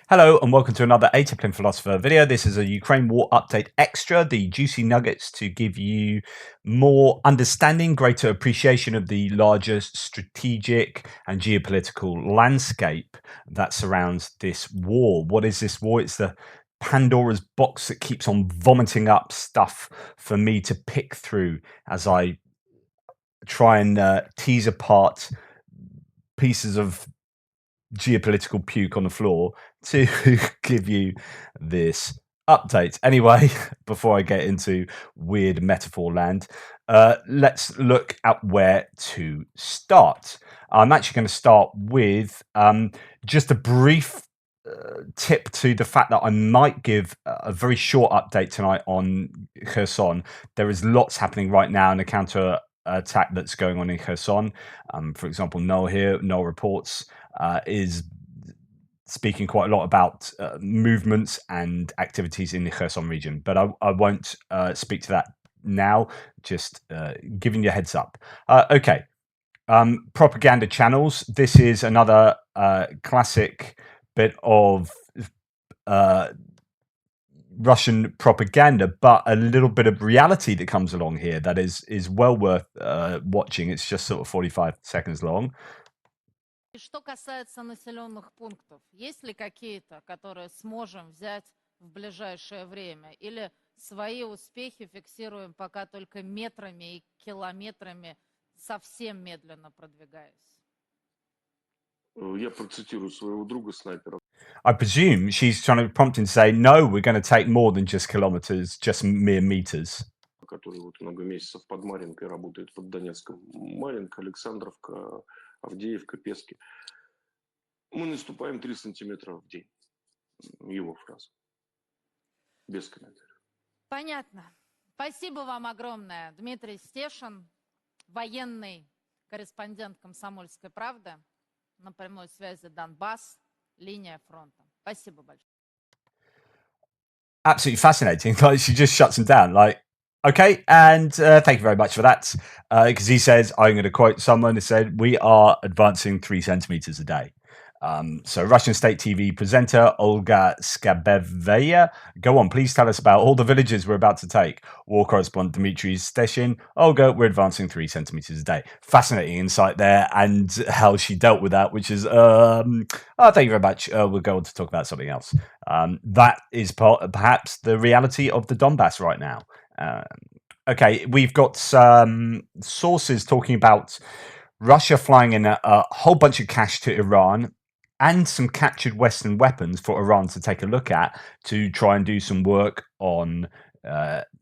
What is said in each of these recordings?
Hello and welcome to another Atypical Philosopher video. This is a Ukraine War Update Extra, the juicy nuggets to give you more understanding, greater appreciation of the larger strategic and geopolitical landscape that surrounds this war. What is this war? It's the Pandora's box that keeps on vomiting up stuff for me to pick through as I try and tease apart pieces of geopolitical puke on the floor to give you this update. Anyway, before I get into weird metaphor land, let's look at where to start. I'm actually going to start with just a brief tip to the fact that I might give a very short update tonight on Kherson. There is lots happening right now in the counter attack that's going on in Kherson. For example, Noel reports is speaking quite a lot about movements and activities in the Kherson region, but I won't speak to that now, just giving you a heads up. Okay, propaganda channels. This is another classic bit of Russian propaganda, but a little bit of reality that comes along here that is well worth watching. It's just sort of 45 seconds long. Что касается населенных пунктов, есть ли какие-то, которые сможем взять в ближайшее время? Или свои успехи фиксируем пока только метрами и километрами, совсем медленно продвигаясь? Я процитирую своего друга снайпера. I presume she's trying to prompt him to say, no, we're going to take more than just kilometers, just mere meters. Который вот много месяцев под Марьинкой работает под Донецком. Марьинка, Александровка, Авдеевка, Пески. Мы наступаем 3 сантиметра в день. Его фраза. Без комментариев. Понятно. Спасибо вам огромное, Дмитрий Стешин, военный корреспондент «Комсомольской правды», на прямой связи Донбасс, линия фронта. Спасибо большое. Absolutely fascinating. Like, she just shuts him down. Like, okay, and thank you very much for that. Because he says, I'm going to quote someone who said, we are advancing 3 centimeters a day. So Russian state TV presenter Olga Skabevaya, go on, please tell us about all the villages we're about to take. War correspondent Dmitry Steshin, Olga, we're advancing 3 centimeters a day. Fascinating insight there, and how she dealt with that, which is, thank you very much. We'll go on to talk about something else. That is perhaps the reality of the Donbass right now. Okay, we've got some sources talking about Russia flying in a whole bunch of cash to Iran and some captured Western weapons for Iran to take a look at to try and do some work on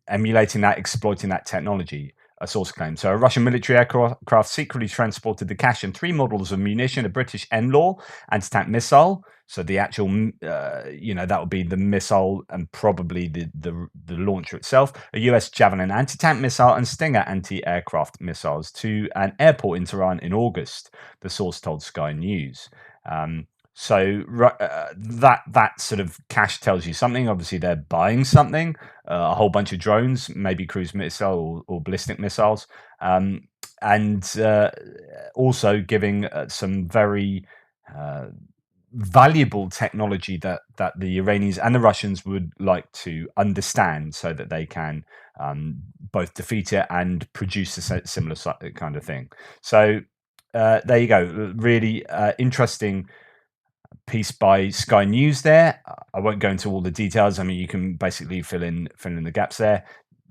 emulating that, exploiting that technology, a source claims. So a Russian military aircraft secretly transported the cash and 3 models of munition, a British NLAW anti-tank missile. So the actual, that would be the missile and probably the launcher itself, a US Javelin anti-tank missile and Stinger anti-aircraft missiles to an airport in Tehran in August, the source told Sky News. So that sort of cash tells you something. Obviously, they're buying something, a whole bunch of drones, maybe cruise missile or ballistic missiles, and also giving some very valuable technology that the Iranians and the Russians would like to understand so that they can both defeat it and produce a similar kind of thing. So there you go. Really interesting piece by Sky News there. I won't go into all the details. I mean, you can basically fill in the gaps there.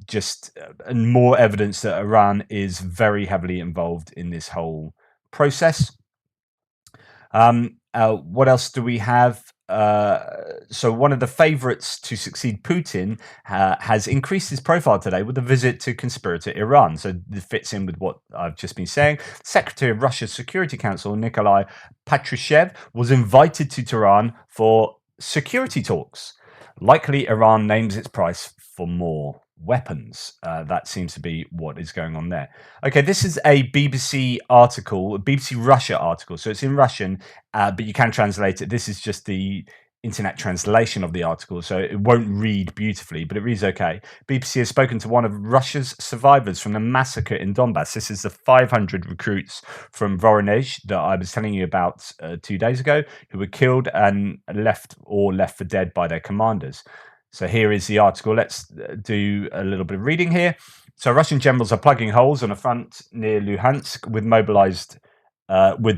Just more evidence that Iran is very heavily involved in this whole process. What else do we have? So one of the favorites to succeed Putin has increased his profile today with a visit to conspirator Iran. So this fits in with what I've just been saying. Secretary of Russia's Security Council, Nikolai Patrushev, was invited to Tehran for security talks. Likely Iran names its price for more weapons. That seems to be what is going on there. Okay, this is a BBC article, a BBC Russia article. So it's in Russian, but you can translate it. This is just the internet translation of the article, so it won't read beautifully, but it reads okay. BBC has spoken to one of Russia's survivors from the massacre in Donbass. This is the 500 recruits from Voronezh that I was telling you about 2 days ago, who were killed and left for dead by their commanders. So here is the article. Let's do a little bit of reading here. So Russian generals are plugging holes on a front near Luhansk with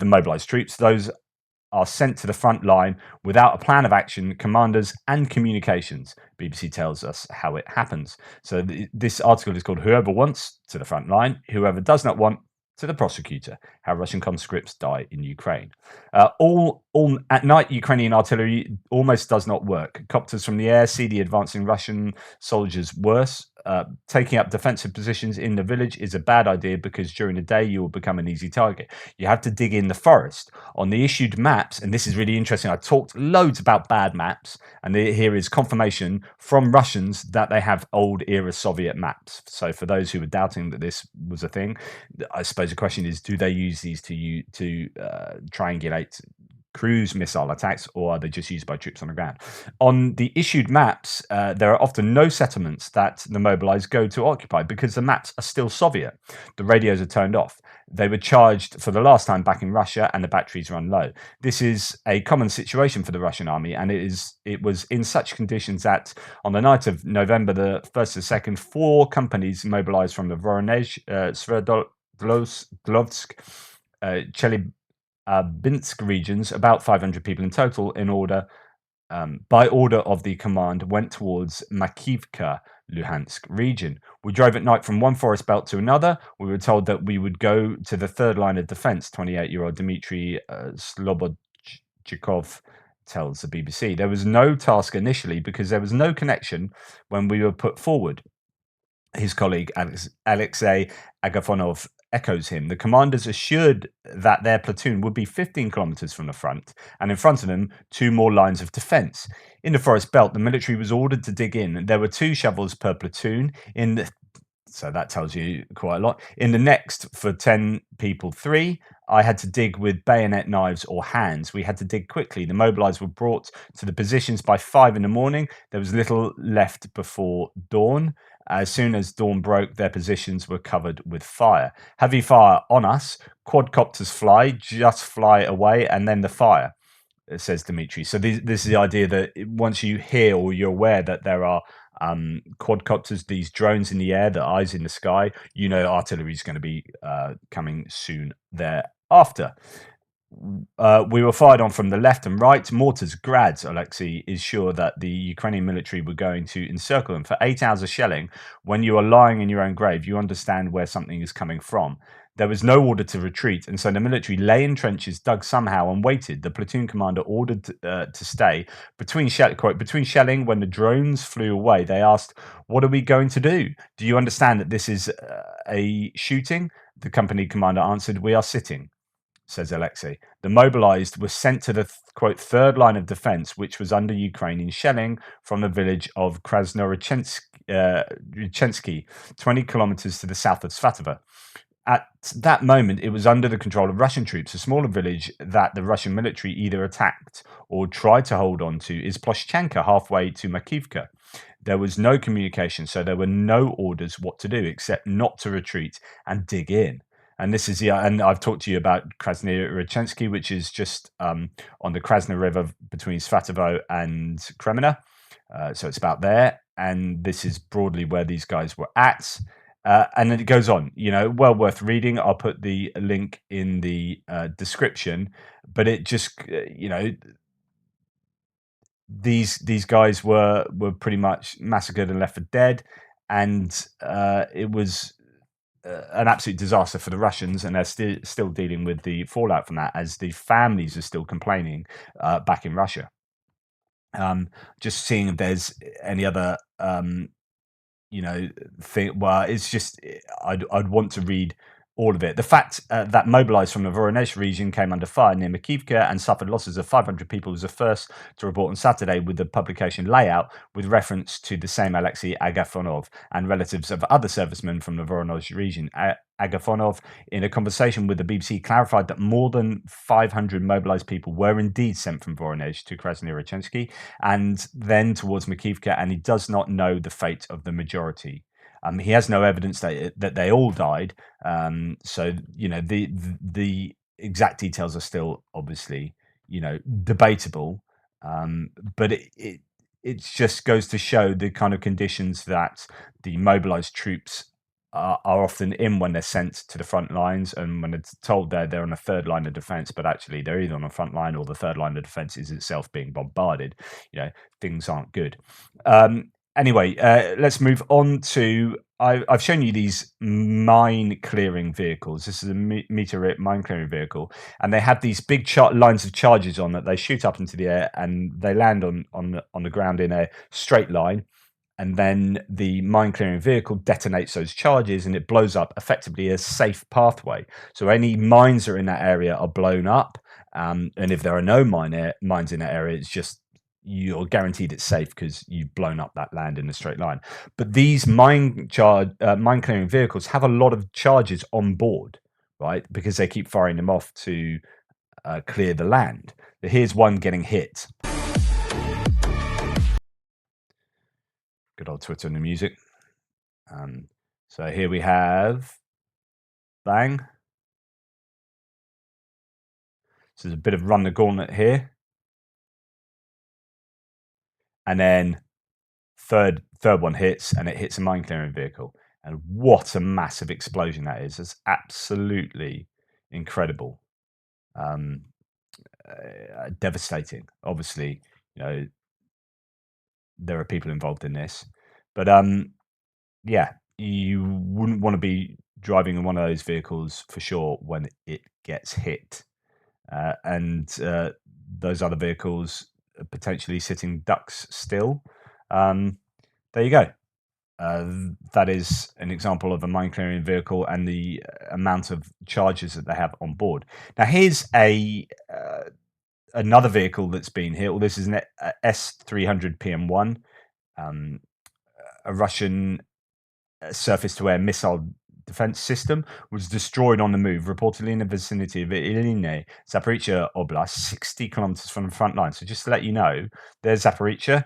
the mobilized troops. Those are sent to the front line without a plan of action, commanders, and communications. BBC tells us how it happens. So this article is called "Whoever Wants to the Front Line, Whoever Does Not Want to the Prosecutor: How Russian Conscripts Die in Ukraine." All at night, Ukrainian artillery almost does not work. Copters from the air see the advancing Russian soldiers worse. Taking up defensive positions in the village is a bad idea because during the day you will become an easy target. You have to dig in the forest. On the issued maps, and this is really interesting, I talked loads about bad maps, and here is confirmation from Russians that they have old era Soviet maps. So for those who were doubting that this was a thing, I suppose the question is, do they use these to triangulate cruise missile attacks, or are they just used by troops on the ground? On the issued maps, there are often no settlements that the mobilized go to occupy because the maps are still Soviet. The radios are turned off. They were charged for the last time back in Russia, and the batteries run low. This is a common situation for the Russian army, and it was in such conditions that on the night of November the 1st to 2nd, 4 companies mobilized from the Voronezh, Sverdlovsk, Chelyabinsk regions, about 500 people in total, by order of the command, went towards Makivka, Luhansk region. We drove at night from one forest belt to another. We were told that we would go to the third line of defense, 28-year-old Dmitry Slobodchikov tells the BBC. There was no task initially because there was no connection when we were put forward. His colleague Alexei Agafonov echoes him. The commanders assured that their platoon would be 15 kilometers from the front, and in front of them, 2 more lines of defense. In the forest belt, the military was ordered to dig in. There were 2 shovels per platoon. So that tells you quite a lot. In the next, for 10 people, 3. I had to dig with bayonet knives or hands. We had to dig quickly. The mobilized were brought to the positions by 5 in the morning. There was little left before dawn. As soon as dawn broke, their positions were covered with fire. Heavy fire on us. Quadcopters just fly away, and then the fire, says Dmitry. So this is the idea that once you hear or you're aware that there are quadcopters, these drones in the air, the eyes in the sky, you know artillery is going to be coming soon thereafter. We were fired on from the left and right. Mortars, grads. Alexei is sure that the Ukrainian military were going to encircle them. For 8 hours of shelling, when you are lying in your own grave, you understand where something is coming from. There was no order to retreat, and so the military lay in trenches, dug somehow, and waited. The platoon commander ordered to stay. Between shelling, when the drones flew away, they asked, "What are we going to do? Do you understand that this is a shooting?" The company commander answered, "We are sitting," says Alexei. The mobilized were sent to the quote third line of defense, which was under Ukrainian shelling from the village of Krasnoyarchensky, 20 kilometers to the south of Svatova. At that moment, it was under the control of Russian troops. A smaller village that the Russian military either attacked or tried to hold on to is Ploshchanka, halfway to Makivka. There was no communication, so there were no orders what to do except not to retreat and dig in. And this is and I've talked to you about Krasnoyarchensky, which is just on the Krasna River between Svatovo and Kremina. So it's about there. And this is broadly where these guys were at. And then it goes on, well worth reading. I'll put the link in the description. But it just, these guys were pretty much massacred and left for dead. And it was an absolute disaster for the Russians, and they're still dealing with the fallout from that, as the families are still complaining back in Russia. Just seeing if there's any other thing. Well, it's just I'd want to read all of it. The fact that mobilized from the Voronezh region came under fire near Makivka and suffered losses of 500 people was the first to report on Saturday, with the publication layout with reference to the same Alexei Agafonov and relatives of other servicemen from the Voronezh region. Agafonov, in a conversation with the BBC, clarified that more than 500 mobilized people were indeed sent from Voronezh to Krasny-Rachensky and then towards Makivka, and he does not know the fate of the majority. He has no evidence that they all died. So the exact details are still obviously debatable. But it just goes to show the kind of conditions that the mobilized troops are often in when they're sent to the front lines, and when it's told they're on a third line of defense, but actually they're either on a front line or the third line of defense is itself being bombarded. Things aren't good. Anyway, let's move on to. I've shown you these mine clearing vehicles. This is a meteorite mine clearing vehicle, and they have these big lines of charges on that they shoot up into the air and they land on the ground in a straight line. And then the mine clearing vehicle detonates those charges and it blows up effectively a safe pathway. So any mines that are in that area are blown up. And if there are no mines in that area, it's just you're guaranteed it's safe because you've blown up that land in a straight line. But these mine clearing vehicles have a lot of charges on board, right? Because they keep firing them off to clear the land. But here's one getting hit. Good old Twitter and the music. So here we have bang. So there's a bit of run the gauntlet here. And then third one hits and it hits a mine clearing vehicle. And what a massive explosion that is. It's absolutely incredible. Devastating. Obviously, there are people involved in this, but yeah, you wouldn't want to be driving in one of those vehicles for sure when it gets hit, and those other vehicles are potentially sitting ducks still. There you go. That is an example of a mine clearing vehicle and the amount of charges that they have on board. Now here's another vehicle that's been hit. Well, this is an S-300 PM1, a Russian surface-to-air missile defense system, was destroyed on the move, reportedly in the vicinity of Iline, Zaporizhzhia Oblast, 60 kilometers from the front line. So just to let you know, there's Zaporizhzhia.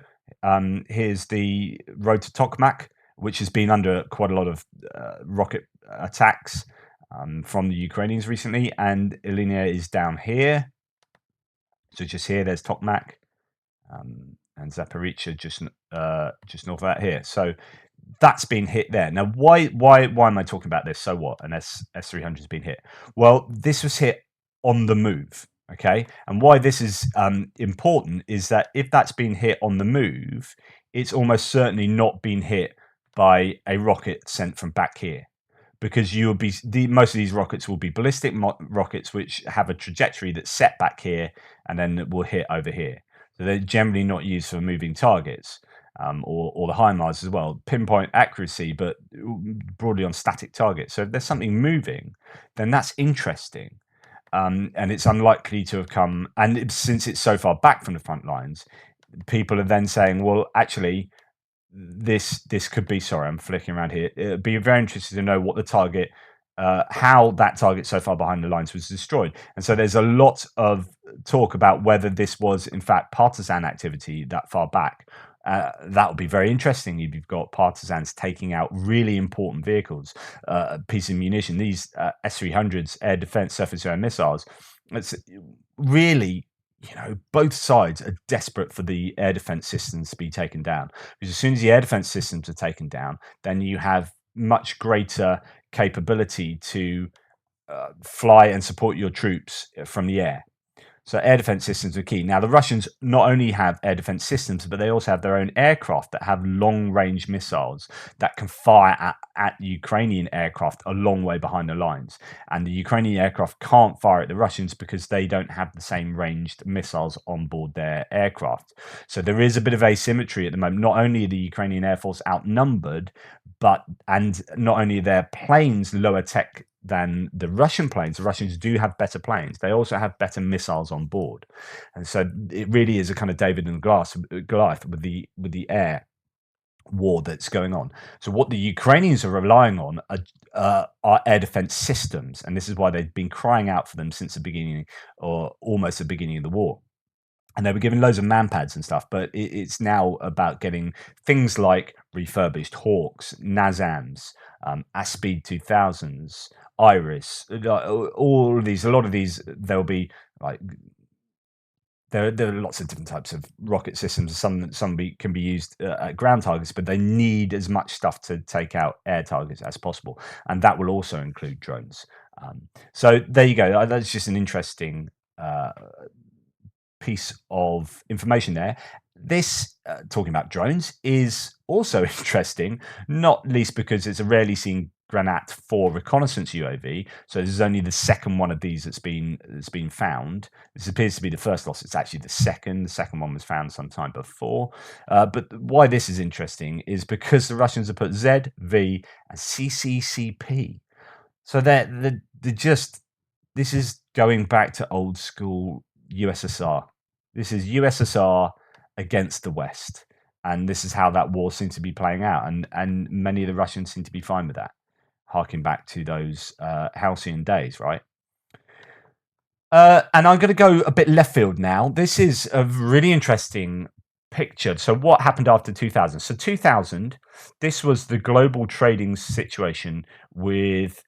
Here's the road to Tokmak, which has been under quite a lot of rocket attacks from the Ukrainians recently, and Iline is down here. So just here, there's Tokmak, and Zaporizhzhia just north of that here. So that's been hit there. Now, why am I talking about this? So what? An S-300 has been hit. Well, this was hit on the move. Okay, and why this is important is that if that's been hit on the move, it's almost certainly not been hit by a rocket sent from back here, because you'll be most of these rockets will be ballistic rockets which have a trajectory that's set back here and then it will hit over here. So they're generally not used for moving targets, or the HIMARS as well. Pinpoint accuracy, but broadly on static targets. So if there's something moving, then that's interesting. And it's unlikely to have come. And since it's so far back from the front lines, people are then saying, well, actually, this could be. Sorry, I'm flicking around here. It'd be very interesting to know what the target, how that target so far behind the lines was destroyed. And so there's a lot of talk about whether this was in fact partisan activity that far back. That would be very interesting if you've got partisans taking out really important vehicles, pieces of munition. These S-300s, air defense surface-to-air missiles. It's really, both sides are desperate for the air defense systems to be taken down. Because as soon as the air defense systems are taken down, then you have much greater capability to fly and support your troops from the air. So air defense systems are key. Now, the Russians not only have air defense systems, but they also have their own aircraft that have long-range missiles that can fire at Ukrainian aircraft a long way behind the lines. And the Ukrainian aircraft can't fire at the Russians because they don't have the same ranged missiles on board their aircraft. So there is a bit of asymmetry at the moment. Not only are the Ukrainian Air Force outnumbered, and not only are their planes lower tech than the Russian planes. The Russians do have better planes. They also have better missiles on board, and so it really is a kind of David and Goliath with the air war that's going on. So what the Ukrainians are relying on are air defense systems, and this is why they've been crying out for them since the beginning, or almost the beginning of the war. And they were given loads of manpads and stuff, but it's now about getting things like refurbished Hawks, Nazams, Aspeed 2000s, Iris, all of these. A lot of these, there'll be like there are lots of different types of rocket systems. Some can be used at ground targets, but they need as much stuff to take out air targets as possible, and that will also include drones. So there you go. That's just an interesting piece of information there. This talking about drones is also interesting, not least because it's a rarely seen Granat 4 reconnaissance UAV. So this is only the second one of these that's been found. This appears to be the first loss. It's actually the second. The second one was found sometime before. But why this is interesting is because the Russians have put Z, V, and CCCP. So they're just, this is going back to old school USSR. This is USSR against the West, and this is how that war seems to be playing out. And many of the Russians seem to be fine with that, harking back to those halcyon days, right? And I'm going to go a bit left field now. This is a really interesting picture. So what happened after 2000? So 2000, this was the global trading situation with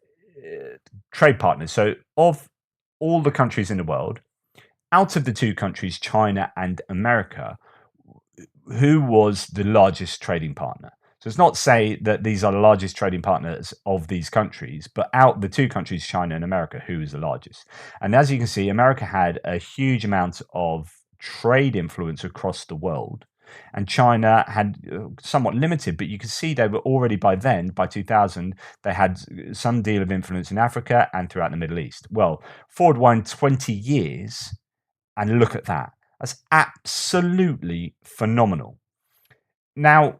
trade partners. So of all the countries in the world, out of the two countries, China and America, who was the largest trading partner? So it's not to say that these are the largest trading partners of these countries, but out the two countries, China and America, who is the largest? And as you can see, America had a huge amount of trade influence across the world, and China had somewhat limited, but you can see they were already by then, by 2000, they had some deal of influence in Africa and throughout the Middle East. Well, forward wind 20 years, and look at that. That's absolutely phenomenal. Now,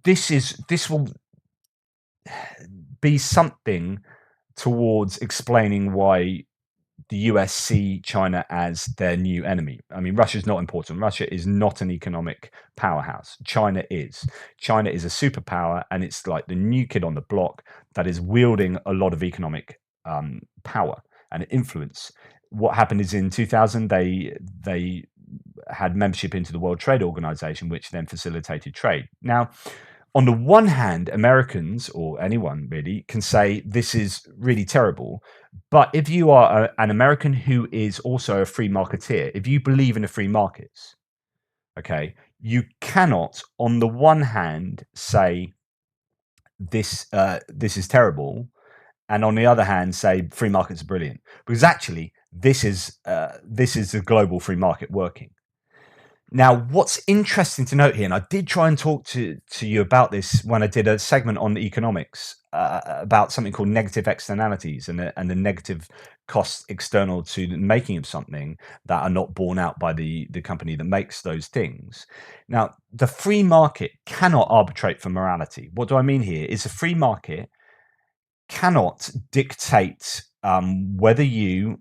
this will be something towards explaining why the US see China as their new enemy. I mean, Russia's not important. Russia is not an economic powerhouse. China is. China is a superpower, and it's like the new kid on the block that is wielding a lot of economic power and influence. What happened is in 2000, they had membership into the World Trade Organization, which then facilitated trade. Now, on the one hand, Americans, or anyone really, can say this is really terrible. But if you are an American who is also a free marketeer, if you believe in the free markets, okay, you cannot, on the one hand, say this is terrible, and on the other hand, say free markets are brilliant, because actually this is a global free market working. Now, what's interesting to note here, and I did try and talk to you about this when I did a segment on the economics about something called negative externalities and the negative costs external to the making of something that are not borne out by the company that makes those things. Now, the free market cannot arbitrate for morality. What do I mean here is a free market cannot dictate whether you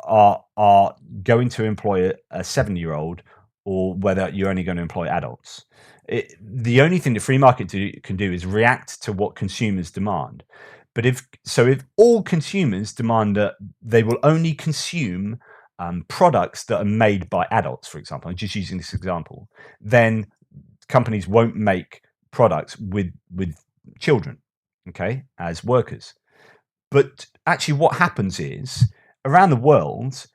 are going to employ a 7-year-old or whether you're only going to employ adults. The only thing the free market can do is react to what consumers demand. But if all consumers demand that they will only consume products that are made by adults, for example, I'm just using this example, then companies won't make products with children, okay, as workers. But actually what happens is around the world,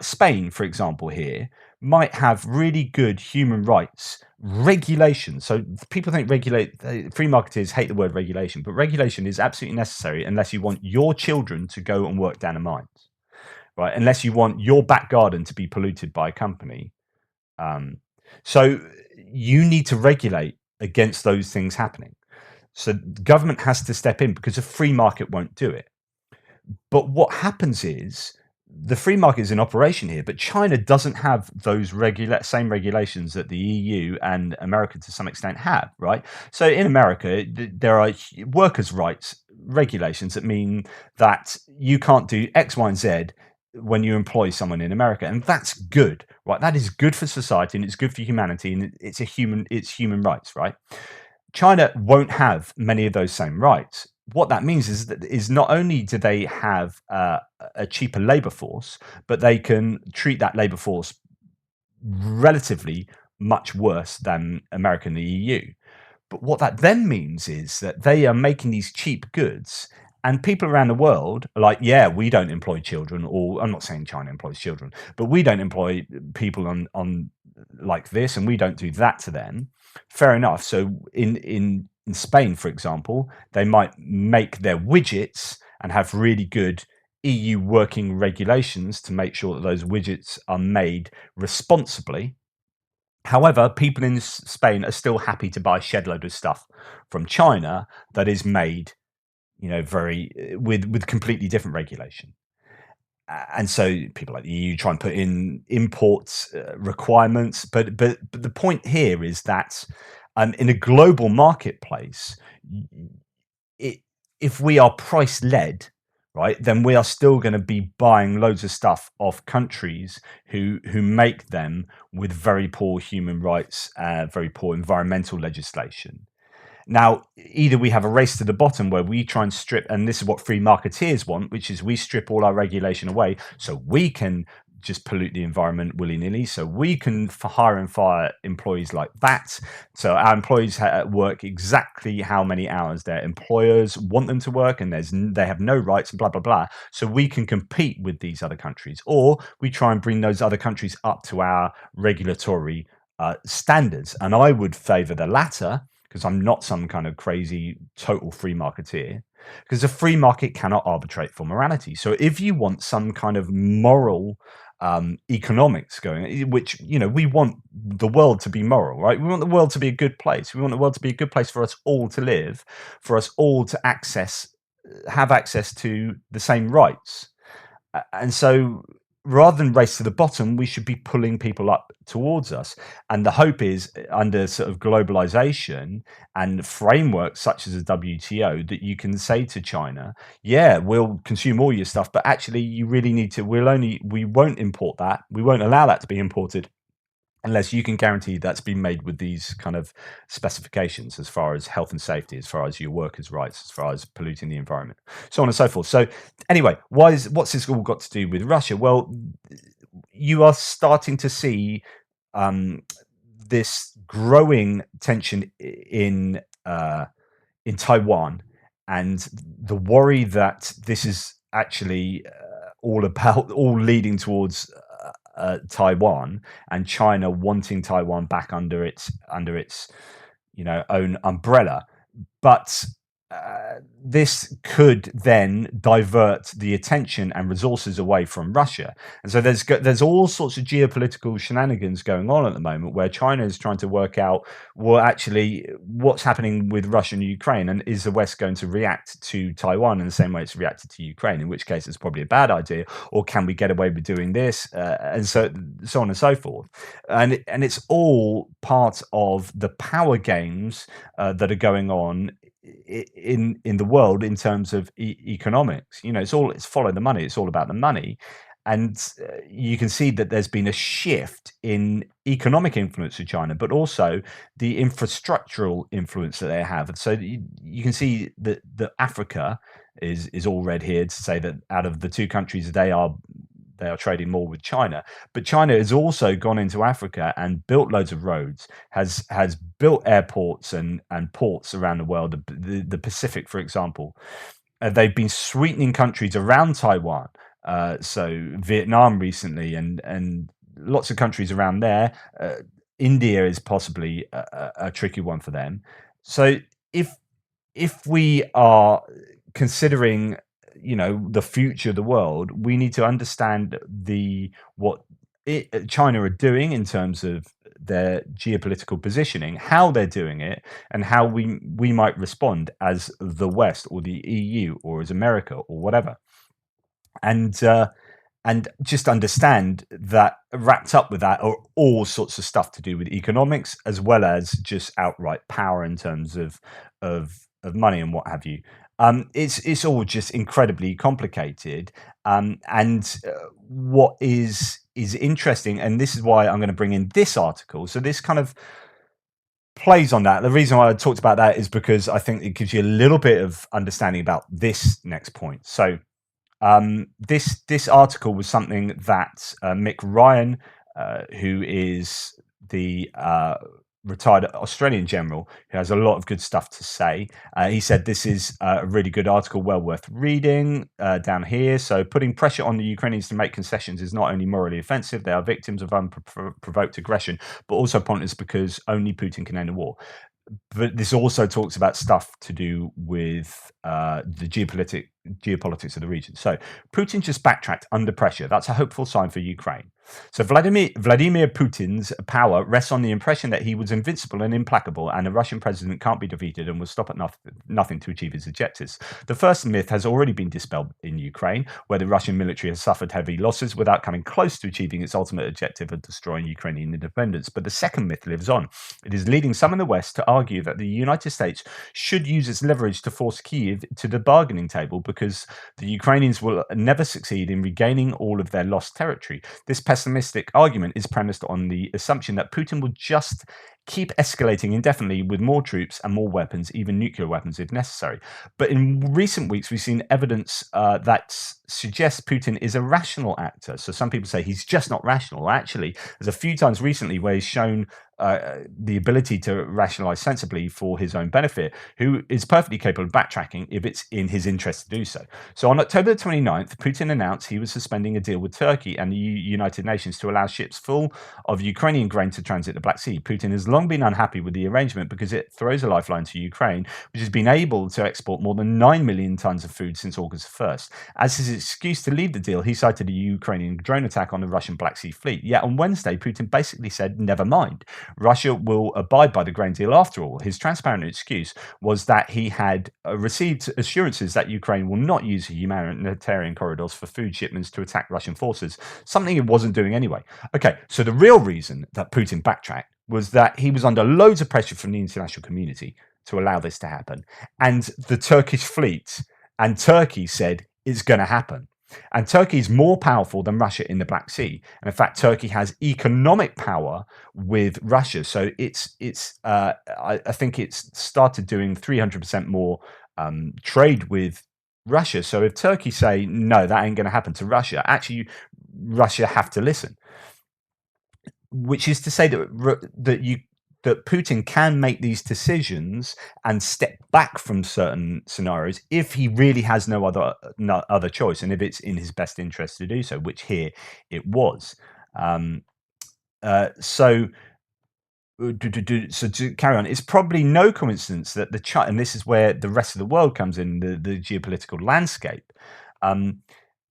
Spain, for example, here might have really good human rights regulations. So people think free marketers hate the word regulation, but regulation is absolutely necessary unless you want your children to go and work down the mines, right? Unless you want your back garden to be polluted by a company. So you need to regulate against those things happening. So the government has to step in because a free market won't do it. But what happens is the free market is in operation here, but China doesn't have those same regulations that the EU and America to some extent have, right? So in America, there are workers' rights regulations that mean that you can't do X, Y, and Z when you employ someone in America, and that's good, right? That is good for society and it's good for humanity, and it's human rights, right? China won't have many of those same rights. What that means is not only do they have a cheaper labor force, but they can treat that labor force relatively much worse than America and the EU. But what that then means is that they are making these cheap goods, and people around the world are like, yeah, we don't employ children, or I'm not saying China employs children, but we don't employ people on like this, and we don't do that to them. Fair enough. So in Spain, for example, they might make their widgets and have really good EU working regulations to make sure that those widgets are made responsibly. However, people in Spain are still happy to buy a shed load of stuff from China that is made, very with completely different regulation. And so people like the EU try and put in imports requirements, but the point here is that in a global marketplace, if we are price led, right, then we are still going to be buying loads of stuff off countries who make them with very poor human rights, very poor environmental legislation. Now, either we have a race to the bottom where we try and strip, and this is what free marketeers want, which is we strip all our regulation away so we can just pollute the environment willy-nilly, so we can hire and fire employees like that. So our employees work exactly how many hours their employers want them to work, and they have no rights, and blah, blah, blah. So we can compete with these other countries, or we try and bring those other countries up to our regulatory standards. And I would favor the latter, because I'm not some kind of crazy total free marketeer, because a free market cannot arbitrate for morality. So if you want some kind of moral economics going, which, we want the world to be moral, right? We want the world to be a good place. We want the world to be a good place for us all to live, for us all to have access to the same rights. And so rather than race to the bottom, we should be pulling people up towards us. And the hope is, under sort of globalization and frameworks such as the WTO, that you can say to China, yeah, we'll consume all your stuff, but actually you really need to, we won't import that. We won't allow that to be imported unless you can guarantee that's been made with these kind of specifications as far as health and safety, as far as your workers' rights, as far as polluting the environment, so on and so forth. So anyway, what's this all got to do with Russia? Well, you are starting to see this growing tension in Taiwan, and the worry that this is actually all leading towards Taiwan, and China wanting Taiwan back under its own umbrella. But this could then divert the attention and resources away from Russia. And so there's all sorts of geopolitical shenanigans going on at the moment, where China is trying to work out, well, actually, what's happening with Russia and Ukraine, and is the West going to react to Taiwan in the same way it's reacted to Ukraine, in which case it's probably a bad idea, or can we get away with doing this, and so on and so forth. And it's all part of the power games that are going on in the world in terms of economics. It's follow the money. It's all about the money. And you can see that there's been a shift in economic influence of China, but also the infrastructural influence that they have. And so you can see that Africa is all red here to say that out of the two countries, they are trading more with China. But China has also gone into Africa and built loads of roads, has built airports and ports around the world, the Pacific, for example. They've been sweetening countries around Taiwan, so Vietnam recently, and lots of countries around there. India is possibly a tricky one for them. So if we are considering the future of the world, we need to understand what China are doing in terms of their geopolitical positioning, how they're doing it, and how we might respond as the West or the EU or as America or whatever. And just understand that wrapped up with that are all sorts of stuff to do with economics, as well as just outright power in terms of money and what have you. It's all just incredibly complicated. And what is interesting, and this is why I'm going to bring in this article. So this kind of plays on that. The reason why I talked about that is because I think it gives you a little bit of understanding about this next point. So this article was something that Mick Ryan, who is the retired Australian general, who has a lot of good stuff to say. He said this is a really good article, well worth reading down here. So putting pressure on the Ukrainians to make concessions is not only morally offensive, they are victims of unprovoked aggression, but also pointless because only Putin can end the war. But this also talks about stuff to do with the geopolitics of the region. So Putin just backtracked under pressure. That's a hopeful sign for Ukraine. So Vladimir Putin's power rests on the impression that he was invincible and implacable, and the Russian president can't be defeated and will stop at nothing to achieve his objectives. The first myth has already been dispelled in Ukraine, where the Russian military has suffered heavy losses without coming close to achieving its ultimate objective of destroying Ukrainian independence. But the second myth lives on. It is leading some in the West to argue that the United States should use its leverage to force Kyiv to the bargaining table because the Ukrainians will never succeed in regaining all of their lost territory. This pessimistic argument is premised on the assumption that Putin will just keep escalating indefinitely with more troops and more weapons, even nuclear weapons if necessary. But in recent weeks, we've seen evidence that suggests Putin is a rational actor. So some people say he's just not rational. Actually, there's a few times recently where he's shown the ability to rationalize sensibly for his own benefit, who is perfectly capable of backtracking if it's in his interest to do so. So on October 29th, Putin announced he was suspending a deal with Turkey and the United Nations to allow ships full of Ukrainian grain to transit the Black Sea. Putin has long been unhappy with the arrangement because it throws a lifeline to Ukraine, which has been able to export more than 9 million tons of food since August 1st. As his excuse to leave the deal, he cited a Ukrainian drone attack on the Russian Black Sea fleet. Yet on Wednesday, Putin basically said, never mind. Russia will abide by the grain deal after all. His transparent excuse was that he had received assurances that Ukraine will not use humanitarian corridors for food shipments to attack Russian forces, something it wasn't doing anyway. Okay, so the real reason that Putin backtracked was that he was under loads of pressure from the international community to allow this to happen. And the Turkish fleet and Turkey said it's going to happen. And Turkey is more powerful than Russia in the Black Sea. And in fact, Turkey has economic power with Russia. So I think it's started doing 300% more trade with Russia. So if Turkey say, no, that ain't going to happen to Russia, actually, Russia have to listen. Which is to say that Putin can make these decisions and step back from certain scenarios if he really has no other choice, and if it's in his best interest to do so, which here it was. So to carry on, it's probably no coincidence that and this is where the rest of the world comes in, the geopolitical landscape.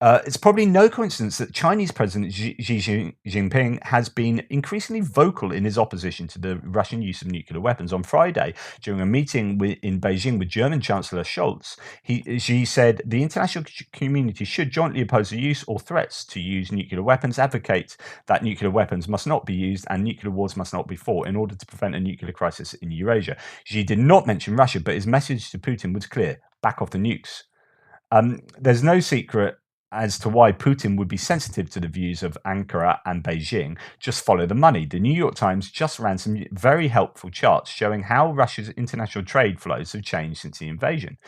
It's probably no coincidence that Chinese President Xi Jinping has been increasingly vocal in his opposition to the Russian use of nuclear weapons. On Friday, during a meeting in Beijing with German Chancellor Scholz, Xi said the international community should jointly oppose the use or threats to use nuclear weapons, advocate that nuclear weapons must not be used and nuclear wars must not be fought in order to prevent a nuclear crisis in Eurasia. Xi did not mention Russia, but his message to Putin was clear: back off the nukes. There's no secret as to why Putin would be sensitive to the views of Ankara and Beijing. Just follow the money. The New York Times just ran some very helpful charts showing how Russia's international trade flows have changed since the invasion.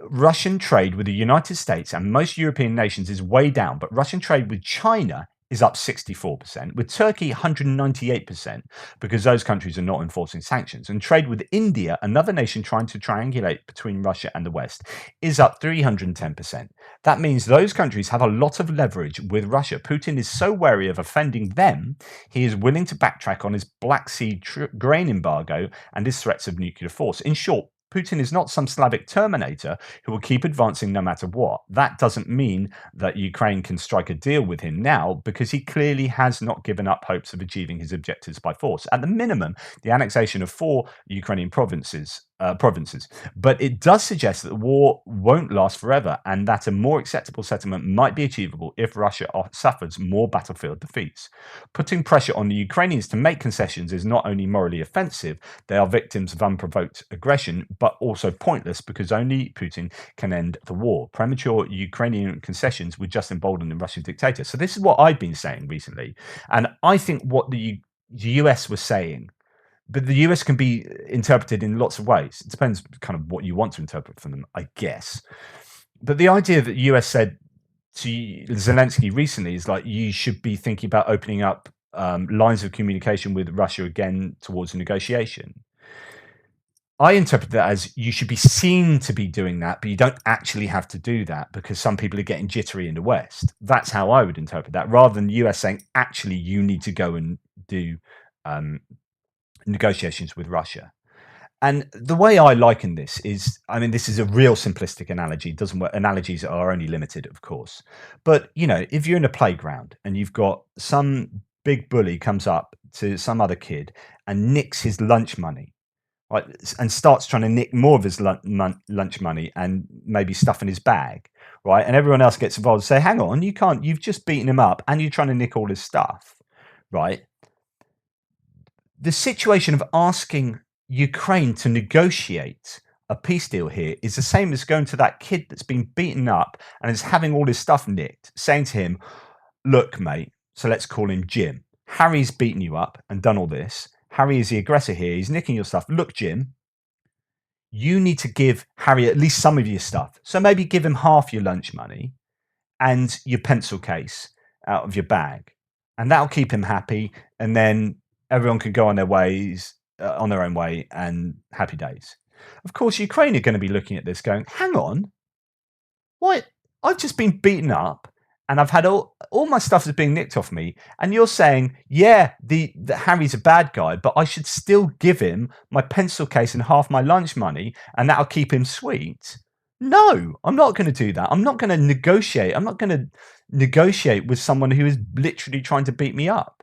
Russian trade with the United States and most European nations is way down, but Russian trade with China is up 64%, with Turkey 198%, because those countries are not enforcing sanctions. And trade with India, another nation trying to triangulate between Russia and the West, is up 310%. That means those countries have a lot of leverage with Russia. Putin is so wary of offending them, he is willing to backtrack on his Black Sea grain embargo and his threats of nuclear force. In short, Putin is not some Slavic Terminator who will keep advancing no matter what. That doesn't mean that Ukraine can strike a deal with him now, because he clearly has not given up hopes of achieving his objectives by force. At the minimum, the annexation of 4 Ukrainian provinces provinces. But it does suggest that the war won't last forever and that a more acceptable settlement might be achievable if Russia suffers more battlefield defeats. Putting pressure on the Ukrainians to make concessions is not only morally offensive, they are victims of unprovoked aggression, but also pointless because only Putin can end the war. Premature Ukrainian concessions would just embolden the Russian dictator. So this is what I've been saying recently. And I think what the US was saying, but the US can be interpreted in lots of ways. It depends kind of what you want to interpret from them, I guess. But the idea that the US said to Zelensky recently is like, you should be thinking about opening up lines of communication with Russia again towards a negotiation. I interpret that as you should be seen to be doing that, but you don't actually have to do that because some people are getting jittery in the West. That's how I would interpret that, rather than the US saying, actually, you need to go and do negotiations with Russia. And the way I liken this is, I mean, this is a real simplistic analogy. It doesn't work. Analogies are only limited, of course. But, you know, if you're in a playground and you've got some big bully comes up to some other kid and nicks his lunch money, right, and starts trying to nick more of his lunch money and maybe stuff in his bag, right? And everyone else gets involved and say, hang on, you can't, you've just beaten him up and you're trying to nick all his stuff, right? The situation of asking Ukraine to negotiate a peace deal here is the same as going to that kid that's been beaten up and is having all his stuff nicked, saying to him, look, mate, so let's call him Jim. Harry's beaten you up and done all this. Harry is the aggressor here. He's nicking your stuff. Look, Jim, you need to give Harry at least some of your stuff. So maybe give him half your lunch money and your pencil case out of your bag. And that'll keep him happy. And then everyone can go on their ways, on their own way, and happy days. Of course, Ukraine are going to be looking at this going, hang on, what? I've just been beaten up and I've had all my stuff is being nicked off me. And you're saying, yeah, the Harry's a bad guy, but I should still give him my pencil case and half my lunch money and that'll keep him sweet. No, I'm not going to do that. I'm not going to negotiate. I'm not going to negotiate with someone who is literally trying to beat me up.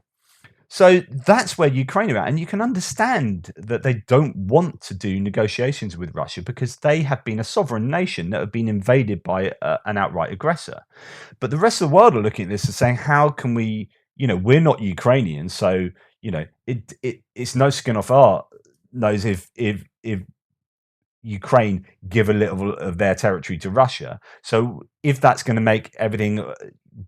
So that's where Ukraine are at. And you can understand that they don't want to do negotiations with Russia because they have been a sovereign nation that have been invaded by an outright aggressor. But the rest of the world are looking at this and saying, how can we, you know, we're not Ukrainian. So, you know, it's no skin off our nose if Ukraine give a little of their territory to Russia. So if that's going to make everything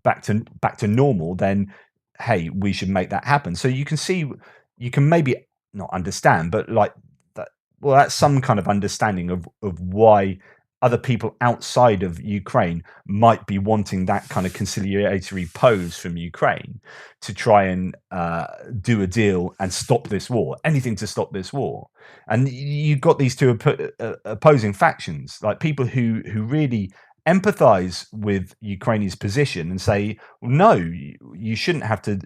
back to normal, then hey, we should make that happen. So you can see, you can maybe not understand, but like that, well, that's some kind of understanding of why other people outside of Ukraine might be wanting that kind of conciliatory pose from Ukraine to try and do a deal and stop this war, anything to stop this war. And you've got these two opposing factions, like people who really empathize with Ukraine's position and say, no, you shouldn't have to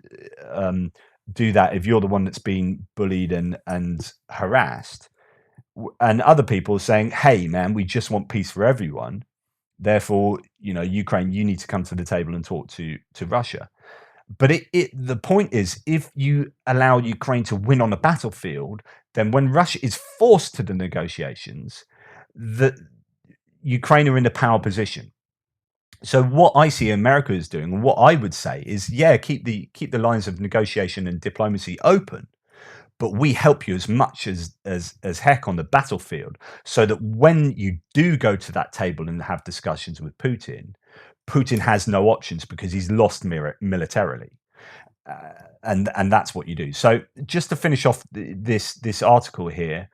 do that if you're the one that's been bullied and harassed. And other people saying, hey, man, we just want peace for everyone. Therefore, you know, Ukraine, you need to come to the table and talk to Russia. But the point is, if you allow Ukraine to win on a battlefield, then when Russia is forced to the negotiations, the Ukraine are in a power position. So what I see America is doing, and what I would say is, yeah, keep the lines of negotiation and diplomacy open, but we help you as much as heck on the battlefield, so that when you do go to that table and have discussions with Putin, Putin has no options because he's lost militarily. And that's what you do. So just to finish off this article here,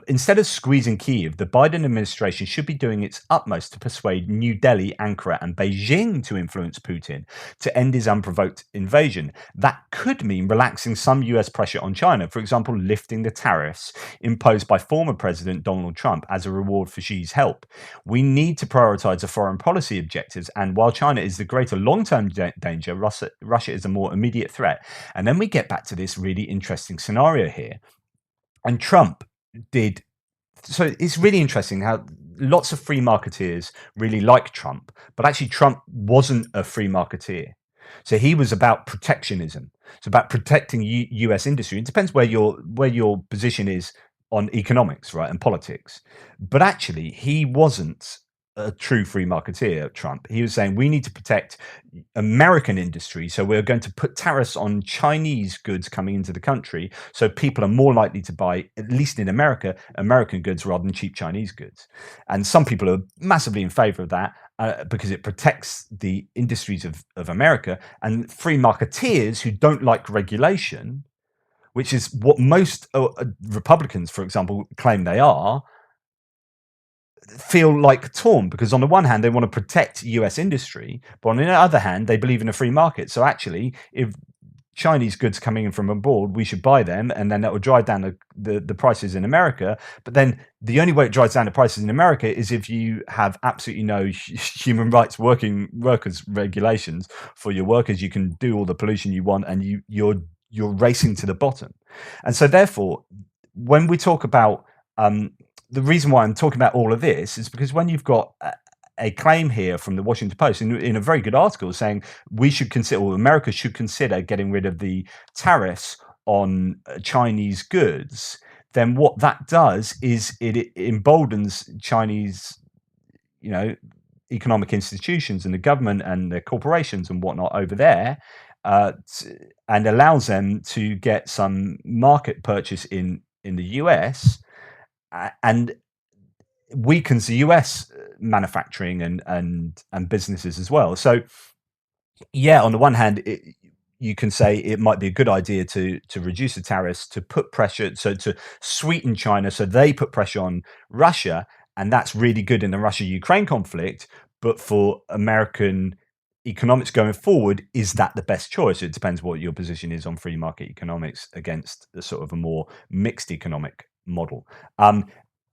instead of squeezing Kyiv, the Biden administration should be doing its utmost to persuade New Delhi, Ankara, and Beijing to influence Putin to end his unprovoked invasion. That could mean relaxing some US pressure on China, for example, lifting the tariffs imposed by former President Donald Trump as a reward for Xi's help. We need to prioritize the foreign policy objectives, and while China is the greater long-term danger, Russia is a more immediate threat. And then we get back to this really interesting scenario here. And Trump did, so it's really interesting how lots of free marketeers really like Trump, but actually Trump wasn't a free marketeer. So he was about protectionism. It's about protecting US industry. It depends where your position is on economics, right, and politics. But actually, he wasn't a true free marketeer, Trump. He was saying we need to protect American industry, so we're going to put tariffs on Chinese goods coming into the country, so people are more likely to buy, at least in America, American goods rather than cheap Chinese goods. And some people are massively in favor of that because it protects the industries of America. And free marketeers who don't like regulation, which is what most Republicans, for example, claim they are, feel like torn, because on the one hand they want to protect US industry, but on the other hand they believe in a free market. So actually, if Chinese goods coming in from abroad, we should buy them, and then that will drive down the prices in America. But then the only way it drives down the prices in America is if you have absolutely no human rights workers regulations for your workers. You can do all the pollution you want, and you're racing to the bottom. And so therefore, when we talk about the reason why I'm talking about all of this is because when you've got a claim here from the Washington Post in a very good article saying we should consider, or America should consider, getting rid of the tariffs on Chinese goods, then what that does is it emboldens Chinese, economic institutions and the government and the corporations and whatnot over there, and allows them to get some market purchase in the US, and weakens the US manufacturing and businesses as well. So yeah, on the one hand, you can say it might be a good idea to reduce the tariffs, to put pressure, so to sweeten China, so they put pressure on Russia, and that's really good in the Russia-Ukraine conflict. But for American economics going forward, is that the best choice? It depends what your position is on free market economics against a sort of a more mixed economic model.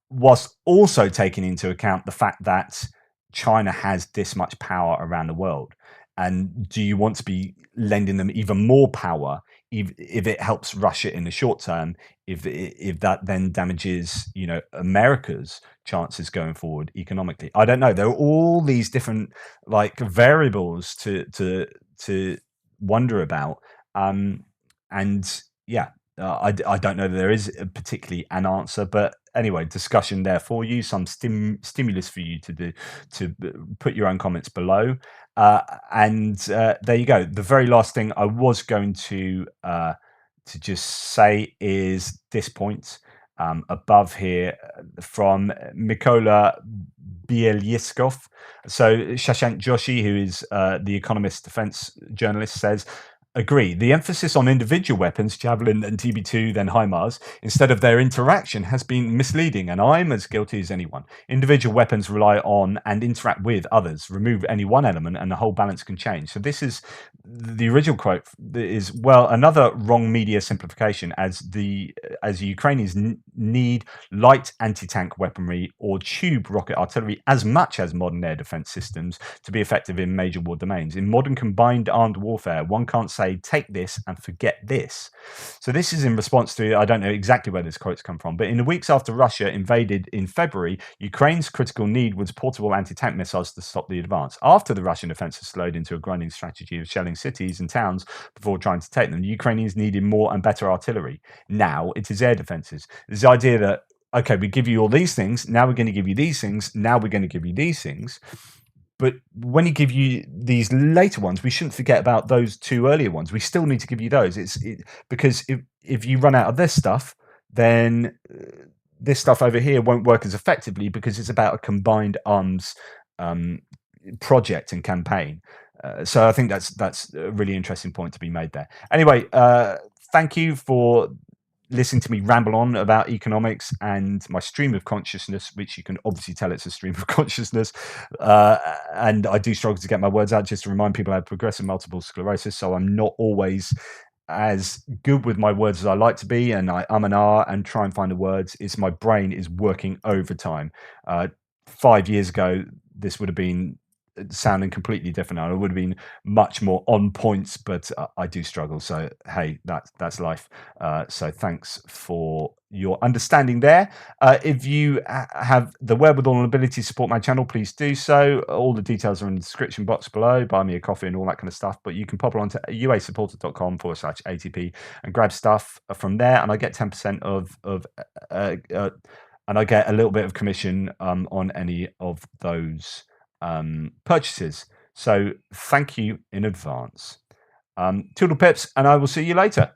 Whilst also taking into account the fact that China has this much power around the world. And do you want to be lending them even more power if it helps Russia in the short term, if that then damages, America's chances going forward economically? I don't know. There are all these different variables to wonder about. And yeah, I don't know that there is particularly an answer, but anyway, discussion there for you, some stimulus for you to do, to put your own comments below. And there you go. The very last thing I was going to just say is this point above here from Mykola Bielyskov. So Shashank Joshi, who is the Economist defense journalist, says, agree. The emphasis on individual weapons, Javelin and TB2, then HIMARS, instead of their interaction has been misleading, and I'm as guilty as anyone. Individual weapons rely on and interact with others. Remove any one element and the whole balance can change. So this is the original quote is, well, another wrong media simplification, as Ukrainians need light anti-tank weaponry or tube rocket artillery as much as modern air defense systems to be effective in major war domains. In modern combined armed warfare, one can't say take this and forget this. So this is in response to, I don't know exactly where this quote's come from, but in the weeks after Russia invaded in February, Ukraine's critical need was portable anti-tank missiles to stop the advance. After the Russian offensive slowed into a grinding strategy of shelling cities and towns before trying to take them, the Ukrainians needed more and better artillery. Now it is air defenses. This idea that, okay, we give you all these things, now we're going to give you these things, now we're going to give you these things. But when you give you these later ones, we shouldn't forget about those two earlier ones. We still need to give you those. Because if you run out of this stuff, then this stuff over here won't work as effectively, because it's about a combined arms project and campaign. So I think that's a really interesting point to be made there. Anyway, thank you for listening to me ramble on about economics and my stream of consciousness, which you can obviously tell it's a stream of consciousness. And I do struggle to get my words out. Just to remind people, I have progressive multiple sclerosis, so I'm not always as good with my words as I like to be, and I and ah and try and find the words. It's my brain is working overtime. 5 years ago, this would have been sounding completely different. I would have been much more on points, but I do struggle. So hey, that's life. So thanks for your understanding there. If you have the wherewithal and ability to support my channel, please do so. All the details are in the description box below. Buy me a coffee and all that kind of stuff. But you can pop along to uasupporter.com/ATP and grab stuff from there, and I get 10% and I get a little bit of commission on any of those purchases. So thank you in advance. Toodle pips, and I will see you later.